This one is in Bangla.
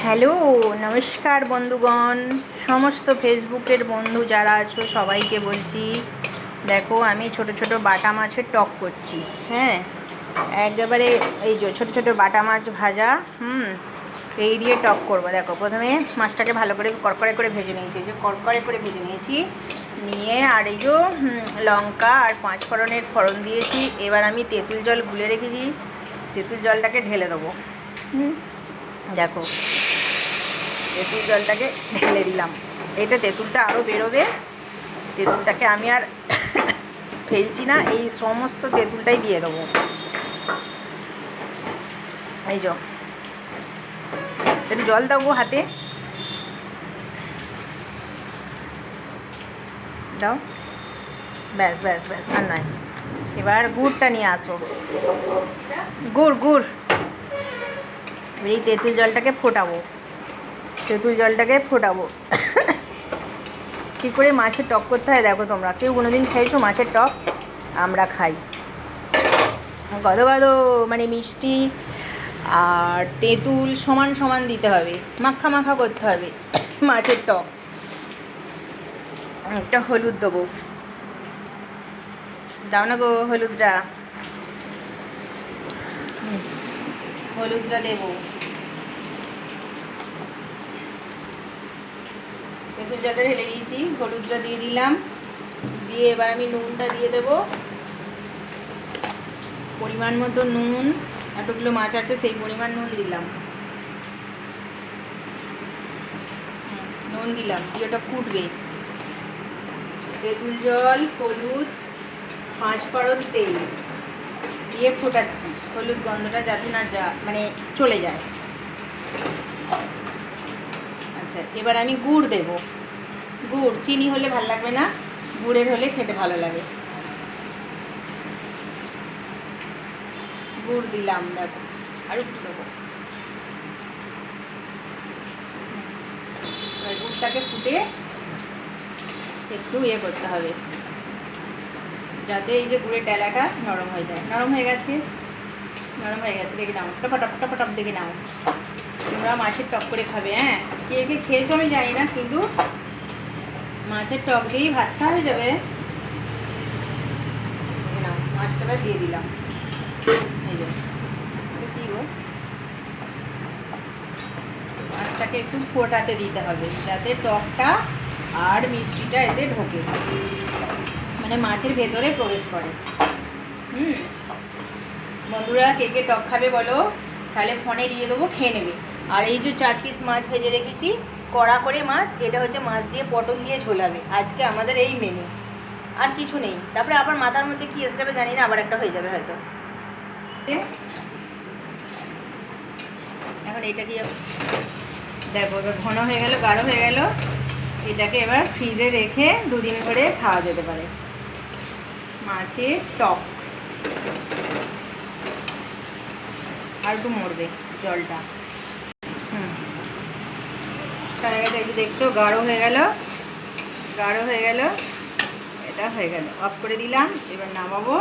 হ্যালো, নমস্কার বন্ধুগণ। সমস্ত ফেসবুকের বন্ধু যারা আছো সবাইকে বলছি, দেখো আমি ছোট ছোট বাটা মাছের টক করছি। হ্যাঁ, একেবারে এই যে ছোট ছোট বাটা মাছ ভাজা, এই দিয়ে টক করবো। দেখো প্রথমে মাছটাকে ভালো করে কড়কড়ে করে ভেজে নিয়েছি, এই যে কড়কড়ে করে ভেজে নিয়েছি নিয়ে, আর এই যে লঙ্কা আর 5 ফোড়নের ফোড়ন দিয়েছি। এবার আমি তেঁতুল জল গুলে রেখেছি, তেঁতুল জলটাকে ঢেলে দেবো। দেখো তেঁতুল জলটাকে ঢেলে দিলাম। এটা তেঁতুলটা আরও বেরোবে, তেঁতুলটাকে আমি আর ফেলছি না, এই সমস্ত তেঁতুলটাই দিয়ে দেবো। এই যে একটু জল দেবো, হাতে দাও, ব্যাস ব্যাস ব্যাস, আর নয়। এবার গুড়টা নিয়ে আসো, গুড়। এই তেঁতুল জলটাকে ফোটাবো, কী করে মাছের টক করতে হয় দেখো। তোমরা কেউ কোনোদিন খেয়েছো মাছের টক? আমরা খাই। গদো গদো মানে মিষ্টি আর তেঁতুল সমান সমান দিতে হবে, মাখা মাখা করতে হবে মাছের টক। একটা হলুদ দেবো, দাও না গো হলুদটা দেবো। তেঁতুল জলটা ঢেলে দিয়েছি, হলুদটা দিয়ে দিলাম, দিয়ে এবার আমি নুনটা দিয়ে দেবো পরিমাণ মতো নুন। এতগুলো মাছ আছে সেই পরিমাণ নুন দিলাম, দিয়ে ওটা ফুটবে। তেঁতুল জল, হলুদ, 5 ফোড়ন, তেল দিয়ে ফোটাচ্ছি, হলুদ গন্ধটা যাতে না মানে চলে যায়। আচ্ছা, এবার আমি গুড় দেব। গুড়, চিনি হলে ভালো লাগবে না, গুড়ের হলে খেতে ভালো লাগে। গুড় দিলাম, দেখো আর একটু দেবো। গুড়টাকে ফুটে একটু করতে হবে যাতে এই যে গুড়ের ডালাটা নরম হয়ে যায়। নরম হয়ে গেছে, দেখে নাও, টপাটপ দেখে নাও। তোমরা মাছের টক করে খাবে। হ্যাঁ, কে কে খেয়েছো আমি জানি না, কিন্তু মাছের টক দিয়েই ভাতটা হয়ে যাবে। দেখে নাও, মাছটা দিয়ে দিলাম। এই যে কি গো, মাছটাকে একটু ফোটাতে দিতে হবে যাতে টকটা আর মিষ্টিটা এতে ঢোকে, মানে মাছের ভেতরে প্রবেশ করে। বন্ধুরা কে কে টক খাবে বলো, তাহলে ফোনে দিয়ে দেবো, খেয়ে নেবে। আর এই যে 4 পিস মাছ ভেজে রেখেছি, কড়া করে মাছ, এটা হচ্ছে মাছ দিয়ে পটল দিয়ে ঝোল হবে আজকে আমাদের এই মেনু, আর কিছু নেই। তারপরে আবার মাথার মধ্যে কি এসে যাবে জানি না, আবার একটা হয়ে যাবে হয়তো। এখন এটা কি দেখো, এবার ঘন হয়ে গেল, গাঢ় হয়ে গেল। এটাকে এবার ফ্রিজে রেখে 2 দিন করে খাওয়া যেতে পারে। মাছের টক আর একটু মরবে জলটা। দেখছো গাঢ় হয়ে গেল, এটা হয়ে গেল। অফ করে দিলাম, এবার নামাবো।